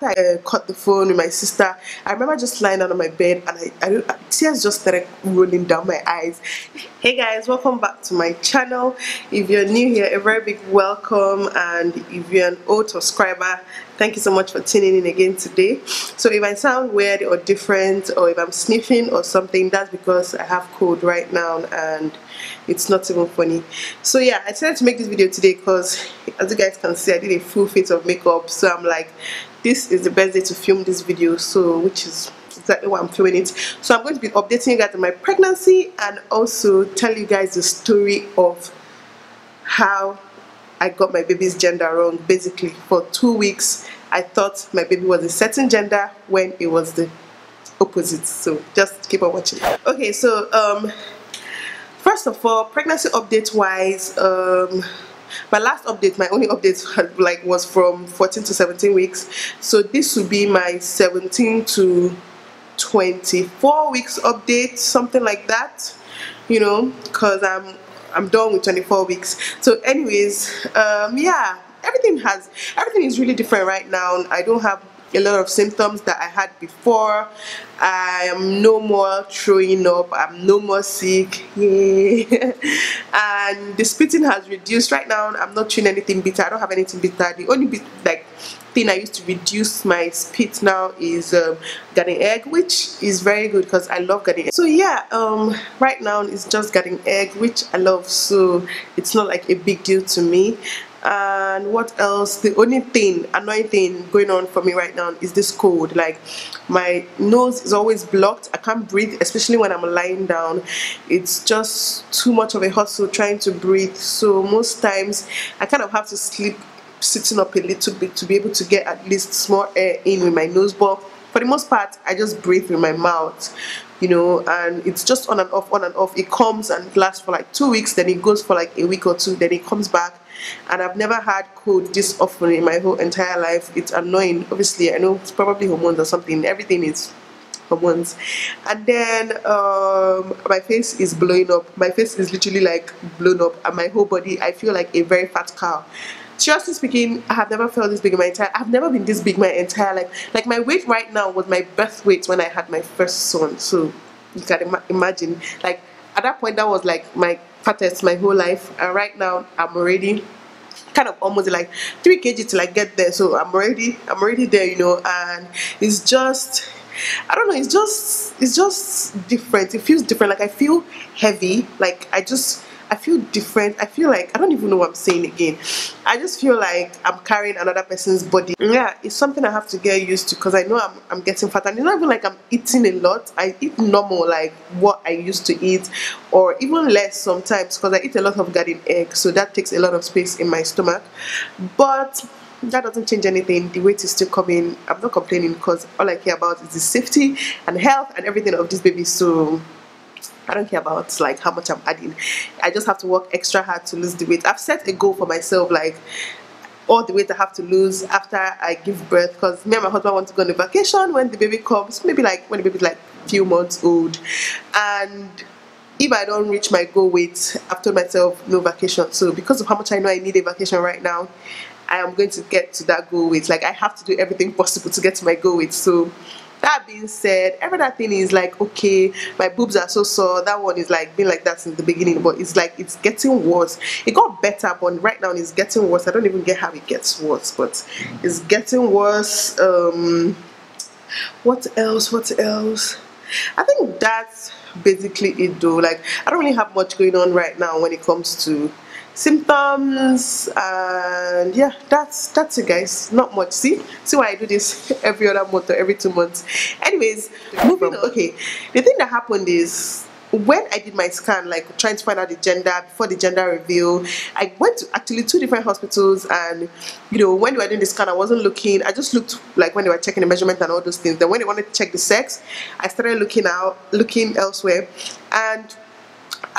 after I caught the phone with my sister, I remember just lying down on my bed and tears just started rolling down my eyes. Hey guys, welcome back to my channel. If you're new here, a very big welcome, and if you're an old subscriber, thank you so much for tuning in again today. So if I sound weird or different, or if I'm sniffing or something, that's because I have cold right now and it's not even funny. So yeah, I decided to make this video today because, as you guys can see, I did a full face of makeup, so I'm like, this is the best day to film this video, so which is exactly why I'm filming it. So I'm going to be updating you guys on my pregnancy and also tell you guys the story of how I got my baby's gender wrong. Basically, for 2 weeks I thought my baby was a certain gender when it was the opposite. So just keep on watching. Okay, so first of all, pregnancy update wise, my last update, my only update was from 14 to 17 weeks. So this will be my 17 to 24 weeks update, something like that, you know, because I'm done with 24 weeks. So anyways, yeah, everything is really different right now. I don't have a lot of symptoms that I had before. I am no more throwing up, I'm no more sick, yay. And the spitting has reduced. Right now I'm not chewing anything bitter. I don't have anything bitter. The only thing I used to reduce my spit now is garden egg, which is very good because I love garden egg. So yeah, right now it's just garden egg, which I love, so it's not like a big deal to me. And what else? The only annoying thing going on for me right now is this cold. Like, my nose is always blocked. I can't breathe, especially when I'm lying down. It's just too much of a hustle trying to breathe, so most times I kind of have to sleep sitting up a little bit to be able to get at least small air in with my nose. But for the most part, I just breathe with my mouth, you know, and it's just on and off, on and off. It comes and lasts for like 2 weeks, then it goes for like a week or two, then it comes back. And I've never had cold this often in my whole entire life. It's annoying. Obviously, I know it's probably hormones or something. Everything is hormones. And then my face is blowing up. My face is literally like blown up, and my whole body, I feel like a very fat cow. Seriously speaking, I have never felt this big in my entire, I've never been this big my entire life. Like, my weight right now was my birth weight when I had my first son. So you can imagine, like, at that point that was like my fattest my whole life, and right now I'm already kind of almost like 3 kg till I get there. So I'm already there, you know. And it's just, I don't know, it's just different. It feels different. Like, I feel heavy, like I feel different. I feel like, I don't even know what I'm saying again. I just feel like I'm carrying another person's body. Yeah, it's something I have to get used to because I know I'm getting fat. And it's not even like I'm eating a lot. I eat normal, like what I used to eat, or even less sometimes, because I eat a lot of garden egg, so that takes a lot of space in my stomach. But that doesn't change anything. The weight is still coming. I'm not complaining because all I care about is the safety and health and everything of this baby. So I don't care about like how much I'm adding. I just have to work extra hard to lose the weight. I've set a goal for myself, like all the weight I have to lose after I give birth, because me and my husband want to go on a vacation when the baby comes, maybe like when the baby's like a few months old. And if I don't reach my goal weight, I've told myself no vacation. So because of how much I know I need a vacation right now, I am going to get to that goal weight. Like, I have to do everything possible to get to my goal weight. So that being said, every other thing is like, okay, my boobs are so sore. That one is like been like that since the beginning, but it's like it's getting worse. It got better, but right now it's getting worse. I don't even get how it gets worse, but it's getting worse. What else? I think that's basically it though. Like, I don't really have much going on right now when it comes to symptoms, and yeah, that's it guys. Not much. See why I do this every other month or every 2 months. Anyways, moving on. Okay, the thing that happened is, when I did my scan, like trying to find out the gender before the gender reveal, I went to actually 2 different hospitals, and you know, when they were doing the scan, I wasn't looking. I just looked like when they were checking the measurement and all those things. Then when they wanted to check the sex, I started looking elsewhere. And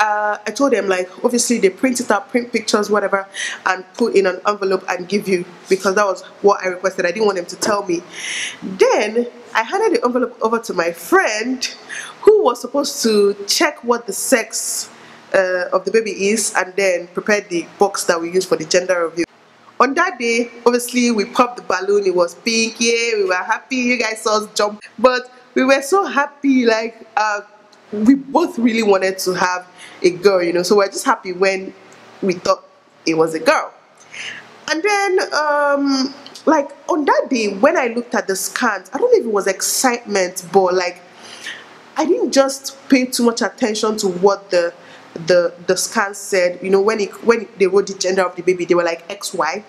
I told them, like, obviously they print it out, print pictures, whatever, and put in an envelope and give you, because that was what I requested. I didn't want them to tell me. Then I handed the envelope over to my friend, who was supposed to check what the sex of the baby is, and then prepare the box that we use for the gender review. On that day, obviously, we popped the balloon. It was pink. Yeah, we were happy. You guys saw us jump. But we were so happy. Like, we both really wanted to have a girl, you know. So we're just happy when we thought it was a girl. And then, like, on that day, when I looked at the scans, I don't know if it was excitement, but like, I didn't just pay too much attention to what the scan said. You know, when they wrote the gender of the baby, they were like XY,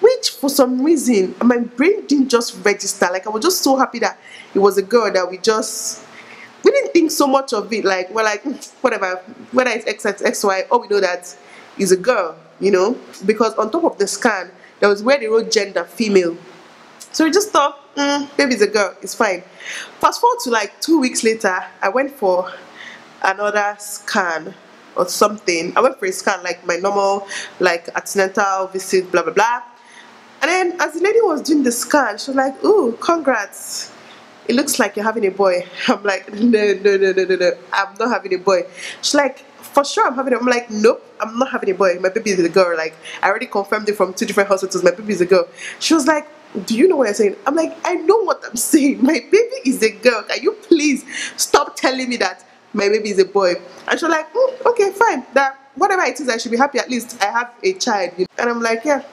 which for some reason my brain didn't just register. Like, I was just so happy that it was a girl that we didn't think so much of it. Like, we're like, whatever, whether it's XY, all we know that is a girl, you know, because on top of the scan there was where they wrote gender female. So we just thought, baby's a girl, it's fine. Fast forward to like 2 weeks later, I went for another scan or something. I went for a scan, like my normal, like antenatal visit, blah blah blah. And then as the lady was doing the scan, she was like, "Ooh, congrats. It looks like you're having a boy." I'm like, no, I'm not having a boy. She's like, "For sure I'm having a..." I'm like, "Nope, I'm not having a boy. My baby is a girl. Like, I already confirmed it from 2 different hospitals. My baby is a girl." She was like, "Do you know what you're saying?" I'm like, "I know what I'm saying. My baby is a girl. Can you please stop telling me that my baby is a boy?" And she was like, "Okay, fine. That whatever it is, I should be happy. At least I have a child." And I'm like, "Yeah,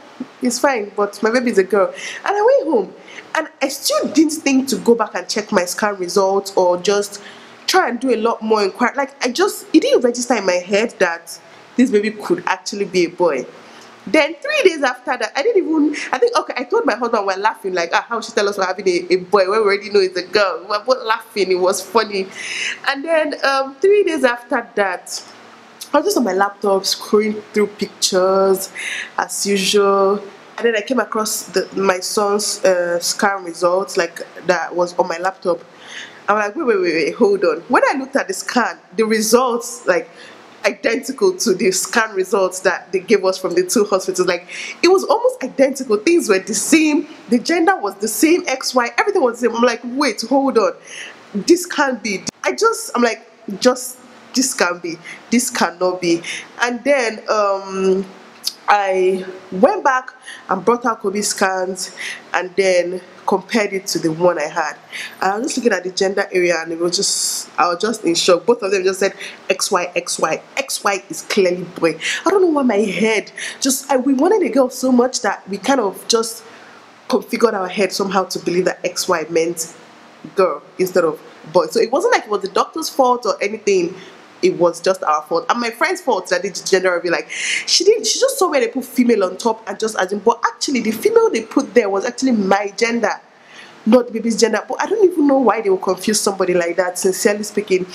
it's fine, but my baby is a girl." And I went home, and I still didn't think to go back and check my scan results or just try and do a lot more inquiry. Like, it didn't register in my head that this baby could actually be a boy. Then 3 days after that, I told my husband, we're laughing, like, how she tell us we're having a boy when we already know it's a girl. We were both laughing, it was funny. And then 3 days after that, I was just on my laptop scrolling through pictures as usual, and then I came across my son's scan results, like, that was on my laptop. I'm like, wait, hold on. When I looked at the scan, the results, like, identical to the scan results that they gave us from the 2 hospitals. Like, it was almost identical. Things were the same. The gender was the same, XY, everything was the same. I'm like, wait, hold on. This can't be. I'm like, this can't be. This cannot be. And then I went back and brought out COVID scans and then compared it to the one I had. And I was just looking at the gender area, and I was just in shock. Both of them just said XY, XY. XY is clearly boy. I don't know why my head we wanted a girl so much that we kind of just configured our head somehow to believe that XY meant girl instead of boy. So it wasn't like it was the doctor's fault or anything. It was just our fault, and my friend's fault that did gender reveal. Like, she just saw where they put female on top and just assumed, but actually the female they put there was actually my gender, not the baby's gender. But I don't even know why they would confuse somebody like that, sincerely speaking.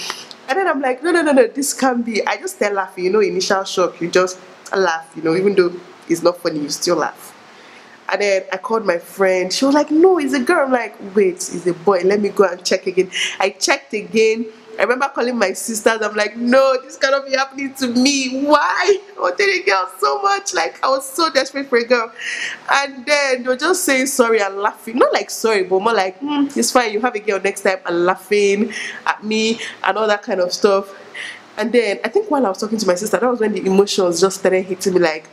And then I'm like, no, this can't be. I just start laughing, you know, initial shock, you just laugh, you know, even though it's not funny, you still laugh. And then I called my friend. She was like, "No, it's a girl." I'm like, "Wait, it's a boy. Let me go and check again." I checked again. I remember calling my sisters. I'm like, "No, this cannot be happening to me. Why? I wanted a girl so much. Like, I was so desperate for a girl." And then they were just saying sorry and laughing. Not like sorry, but more like, "It's fine. You have a girl next time," and laughing at me and all that kind of stuff. And then I think while I was talking to my sister, that was when the emotions just started hitting me. Like,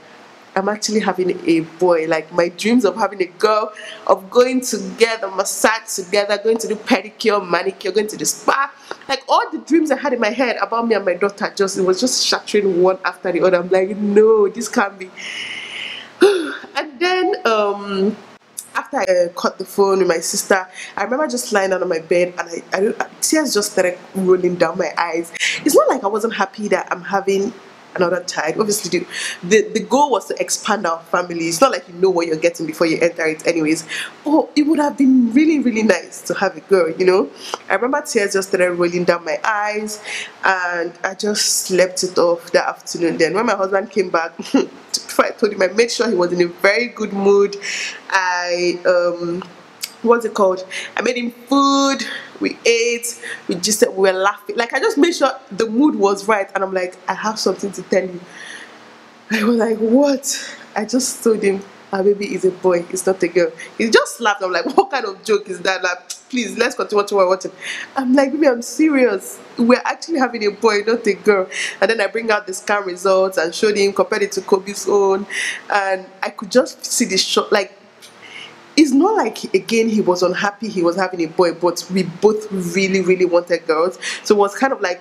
I'm actually having a boy. Like, my dreams of having a girl, of going to get a massage together, going to do pedicure, manicure, going to the spa, like all the dreams I had in my head about me and my daughter, it was just shattering one after the other. I'm like, no, this can't be. And then after I cut the phone with my sister, I remember just lying down on my bed, and tears just started rolling down my eyes. It's not like I wasn't happy that I'm having another child. Obviously, the goal was to expand our family. It's not like you know what you're getting before you enter it anyways. Oh, it would have been really, really nice to have a girl, you know. I remember tears just started rolling down my eyes, and I just slept it off that afternoon. Then when my husband came back, before I told him, I made sure he was in a very good mood. What's it called? I made him food. We ate. We were laughing. Like, I just made sure the mood was right. And I'm like, I have something to tell you. I was like, what? I just told him our baby is a boy. It's not a girl. He just laughed. I'm like, what kind of joke is that? Like, please, let's continue what we're watching. I'm like, baby, I'm serious. We're actually having a boy, not a girl. And then I bring out the scan results and showed him, compared it to Kobe's own, and I could just see the shock. Like, it's not like, again, he was unhappy he was having a boy, but we both really, really wanted girls. So it was kind of like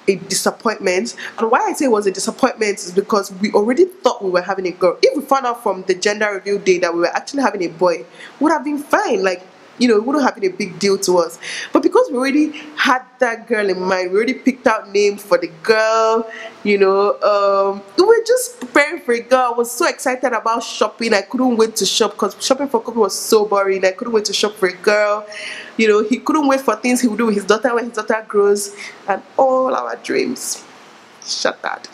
a disappointment. And why I say it was a disappointment is because we already thought we were having a girl. If we found out from the gender reveal day that we were actually having a boy, it would have been fine. Like, you know, it wouldn't have been a big deal to us. But because we already had that girl in mind, we already picked out names for the girl, you know, we were just preparing for a girl. I was so excited about shopping. I couldn't wait to shop because shopping for Kobe was so boring. I couldn't wait to shop for a girl. You know, he couldn't wait for things he would do with his daughter when his daughter grows, and all our dreams shattered.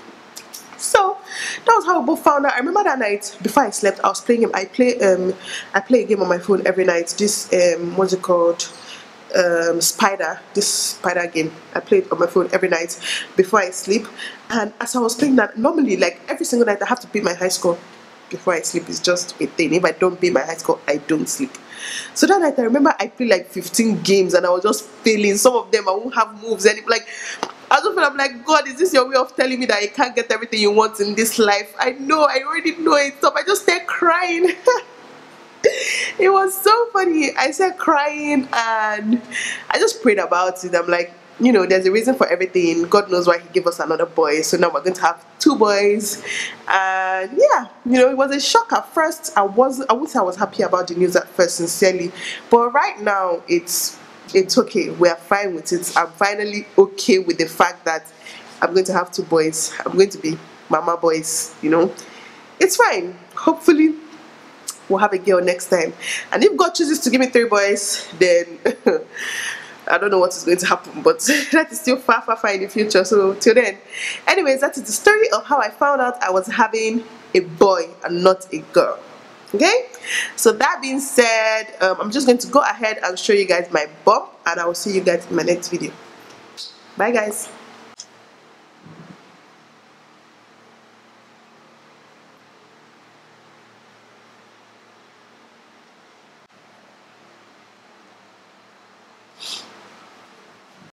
So that was how we both found out. I remember that night before I slept, I was playing him. I play a game on my phone every night. This what's it called? Spider. This spider game. I play it on my phone every night before I sleep. And as I was playing that, normally, like every single night, I have to beat my high score before I sleep. It's just a thing. If I don't beat my high score, I don't sleep. So that night, I remember I played like 15 games and I was just failing. Some of them I won't have moves, and like I don't feel, I'm like, God, is this your way of telling me that you can't get everything you want in this life? I know, I already know it. So I just started crying. It was so funny. I started crying and I just prayed about it. I'm like, you know, there's a reason for everything. God knows why he gave us another boy. So now we're going to have 2 boys. And yeah, you know, it was a shock at first. I would say I was happy about the news at first, sincerely. But right now, it's okay. We're fine with it. I'm finally okay with the fact that I'm going to have 2 boys. I'm going to be mama boys, you know. It's fine. Hopefully we'll have a girl next time. And if God chooses to give me 3 boys, then I don't know what is going to happen, but that is still far, far, far in the future. So till then, anyways, that is the story of how I found out I was having a boy and not a girl. Okay, so that being said, I'm just going to go ahead and show you guys my bump, and I will see you guys in my next video. Bye guys.